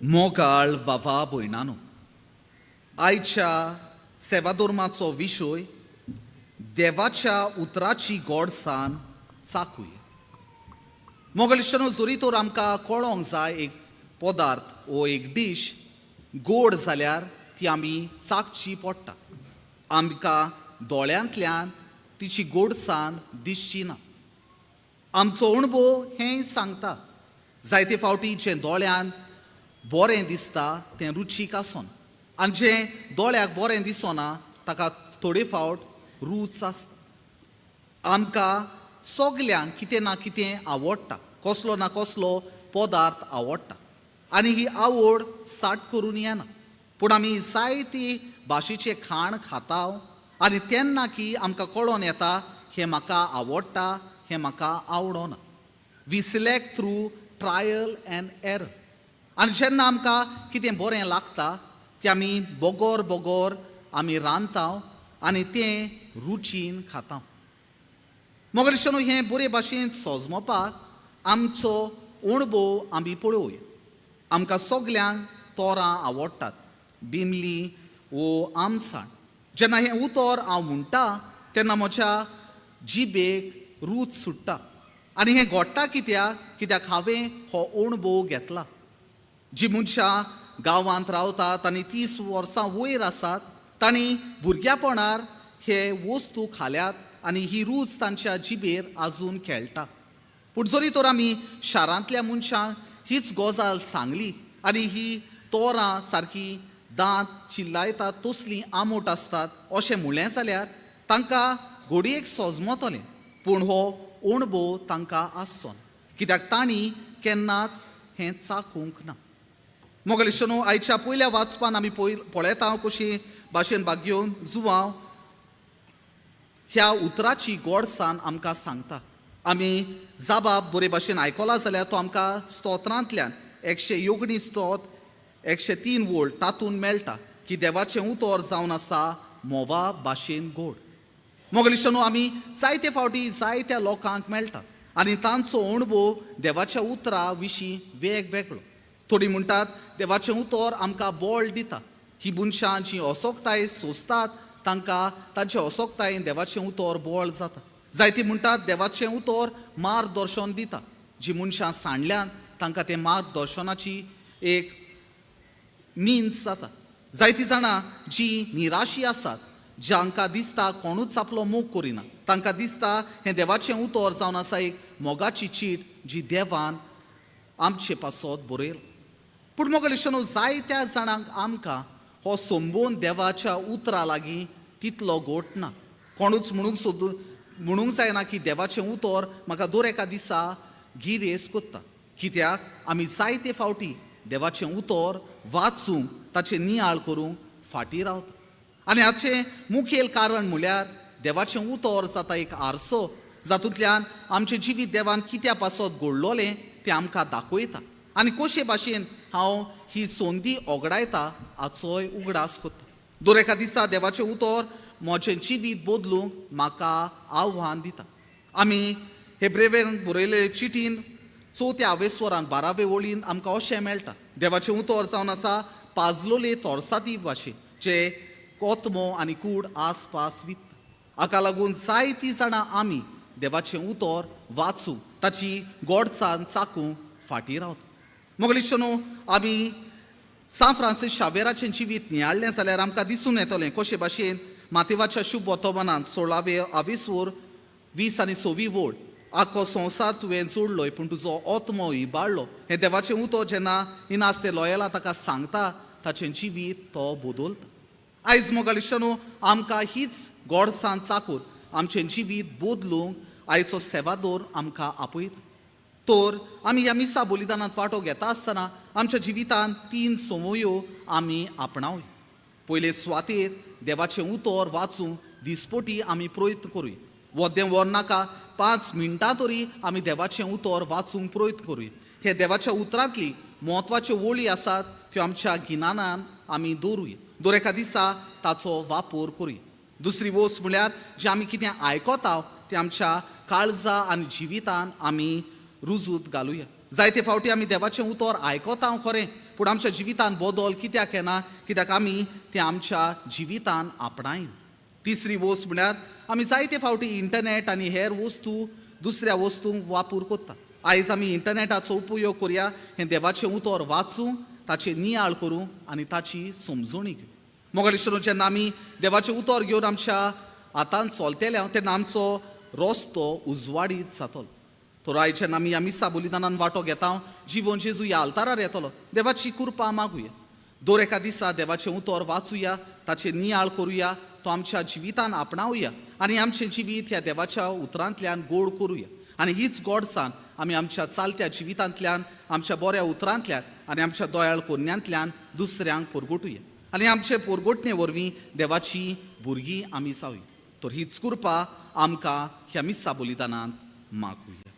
मोगाळ बाबा भयणानो, आयच्या सेवाधर्माचो विशय देवाच्या उतराची गोडसाण चाकूय. मोगलिश्टनो, जरी तर आमकां कळोंक जाय एक पदार्थ वो एक डीश गोड जाल्यार ती आमी चाखची पडटा. आमकां दोळ्यांतल्यान तिची गोडसाण दिसची ना. आमचो अणभव हें सांगता, जायते फावटी जें दोळ्यान बरें दिसता तें रुचीक आसोन, आनी जें दोळ्याक बरें दिसना ताका थोडे फावट रूच आसता. आमकां सगल्यांक कितें ना कितें आवडटा, कसलो ना कसलो पदार्थ आवडटा, आनी ही आवड साट करून येना. पूण आमी जायती भाशेचें खाण खाता आनी तेन्ना की आमकां कळोन येता हें म्हाका आवडटा, हें म्हाका आवडना. We select through trial and error. आनी जेन्ना आमकां कितें बरें लागता तें आमी बोगोर बोगोर आमी रांदता आनी तें रुचीन खाता. मोगलिश्टनो, हें बरे भाशेन सोजमोवपाक आमचो अणभव आमी पळोवया. आमकां सगल्यांक तोरां आवडटात, बिमली वो आमसाण. जेन्ना हें उतर हांव म्हणटा तेन्ना म्हज्या जिबेक रूच सुट्टा. आनी हें घडटा कित्याक हांवें हो अणभव घेतला. जीं मनशां गांवांत रावतात आनी 30 वर्सां वयर आसात, तांणी भुरग्यापणार हे वस्तू खाल्यात आनी ही रूच तांच्या जिबेर आजून खेळटा. पूण जरी तर आमी शारांतल्या मनशांक हीच गजाल सांगली आनी ही तोरां सारकी दांत चिल्लायतात तसलीं आंबट आसतात अशें म्हणलें जाल्यार तांकां घडयेक सोजमोतलें. पूण हो अणभव तांकां आसचो ना, कित्याक तांणी केन्नाच हें चाखूंक ना. मोगलिश्टनो, आयच्या पयल्या वाचपान आमी पळयता कशी भाशेन भाग घेवन जुवांव ह्या उतराची गोडसाण आमकां सांगता. आमी जाबाब बरे भाशेन आयकला जाल्यार तो आमकां स्तोत्रांतल्यान 119 स्तोत्र 103 वोल्ट तातूंत मेळटा की देवाचें उतर जावन आसा मोवा भाशेन गोड. मोगलिश्टनो, आमी जायते फावटी जायत्या लोकांक मेळटा आनी तांचो अणभव देवाच्या उतरा विशीं वेगवेगळो. थोडीं म्हणटात देवाचें उतर आमकां बळ दिता. ही मनशां जीं असोकताय सोंसतात तांकां तांचे असोकतायेन देवाचें उतर बळ जाता. जायतीं म्हणटात देवाचें उतर मार्गदर्शन दिता. जीं मनशां सांडल्यान तांकां तें मार्गदर्शनाची एक मिन्स जाता. जायतीं जाणां जीं निराशी आसात, जांकां दिसता कोणूच आपलो मोग करिना, तांकां दिसता हें देवाचें उतर जावन आसा एक मोगाची चीट जी देवान आमचे पासत बरयला. पूण मोगलिश्टनो, जायत्या जाणांक आमकां हो संबोवन देवाच्या उतरा लागीं तितलो गोट ना. कोणूच म्हणूंक जायना की देवाचें उतर म्हाका दर एका दिसा गिरेस्त कोत्ता. कित्याक आमी जायते फावटी देवाचें उतर वाचूंक ताचें नियाळ करूंक फाटीं रावता. आनी हाचें मुखेल कारण म्हळ्यार देवाचें उतर जाता एक आरसो जातूंतल्यान आमचें जिवीत देवान कित्या पासत घडलोलें तें आमकां दाखयता आनी कशे भाशेन हांव ही संदी ओगडायता हाचोय उगडास कोत्ता. दर एका दिसा देवाचें उतर म्हजें जिवीत बदलूंक म्हाका आव्हान दिता. आमी हेब्रेवेंत बरयले चिटीन 4थ्या आवेस्वरान 12वे वळीन आमकां अशें मेळटा, देवाचें उतर जावन आसा पाजलोले तोरसाती भाशेन जे कोतमो आनी कूड आसपास वित्ता. हाका लागून जायतीं जाणां आमी देवाचें उतर वाचूंक ताची गोडसाण चाखूंक फाटीं रावता. मोगलिश्टनो, आमी सान फ्रांसीस शावेराचें जिवीत नियाळ्ळें जाल्यार आमकां दिसून येतलें कशे भाशेन मातेवाच्या शुभ वर्तमानांत 16वे आवेस्वर 20 आनी 26 वोल्ट आख्खो संवसार तुवें जोडलोय पूण तुजो आत्मो इबाडलो. हें देवाचें उतर जेन्ना इनास्ते लॉयला ताका सांगता ताचें जिवीत तो बदलता. आयज मोगलिश्टनो, आमकां हीच गोडसाण चाखून आमचें जिवीत बदलूंक आयचो सेवादोर आमकां आपयता. तर आमी ह्या मिसा बलिदानांत वांटो घेता आसतना आमच्या जिवितांत 3 संवयो आमी आपणावया. पयले सुवातेर देवाचें उतर वाचूंक दिसपटी आमी प्रयत्न करूया. वदें वर नाका 5 मिनटां तरी आमी देवाचें उतर वाचूंक प्रयत्न करूया. हे देवाच्या उतरांतली म्हत्वाच्यो वळी आसात त्यो आमच्या गिन्यानान आमी दवरुया. दर एका दिसा ताचो वापर करूया. दुसरी वस्त म्हळ्यार जें आमी कितें आयकता तें आमच्या काळजा आनी जिवितांत आमी रुजूत घालुया. जायते फावटी आमी देवाचें उतर आयकता खरें पूण आमच्या जिवितान बदल कित्याक येना, कित्याक आमी ते आमच्या जिवितान आपणायन. तिसरी वस्त म्हळ्यार आमी जायते फावटी इंटरनेट आनी हेर वस्तू दुसऱ्या वस्तूंक वापर करता. आयज आमी इंटरनेटाचो उपयोग करुया हें देवाचें उतर वाचूं, ताचें नियाळ करूं आनी ताची समजूणी घेवं. मोगाल इश्टो, जेन्ना आमी देवाचें उतर घेवन आमच्या हातान चलतले तेन्ना आमचो रस्तो उजवाडीत जातलो. तर आयज जेन्ना आमी ह्या मिसा बलिदानान वांटो घेता, जीवन जेजू ह्या आल्तारार येतलो, देवाची कृपा मागुया. दर एका दिसा देवाचें उतर वाचुया, ताचें नियाळ करुया, तो आमच्या जिवितान आपणावया आनी आमचें जिवीत ह्या देवाच्या उतरांतल्यान गोड करुया. आनी हीच गोडसाण आमी आमच्या चालत्या जिवितांतल्यान, आमच्या बऱ्या उतरांतल्यान आनी आमच्या दोयाळ कोन्यांतल्यान दुसऱ्यांक परगटुया. आनी आमचे परगटणे वरवीं देवाची भुरगीं आमी जावया. तर हीच कृपा आमकां ह्या मिसा बलिदानांत मागुया.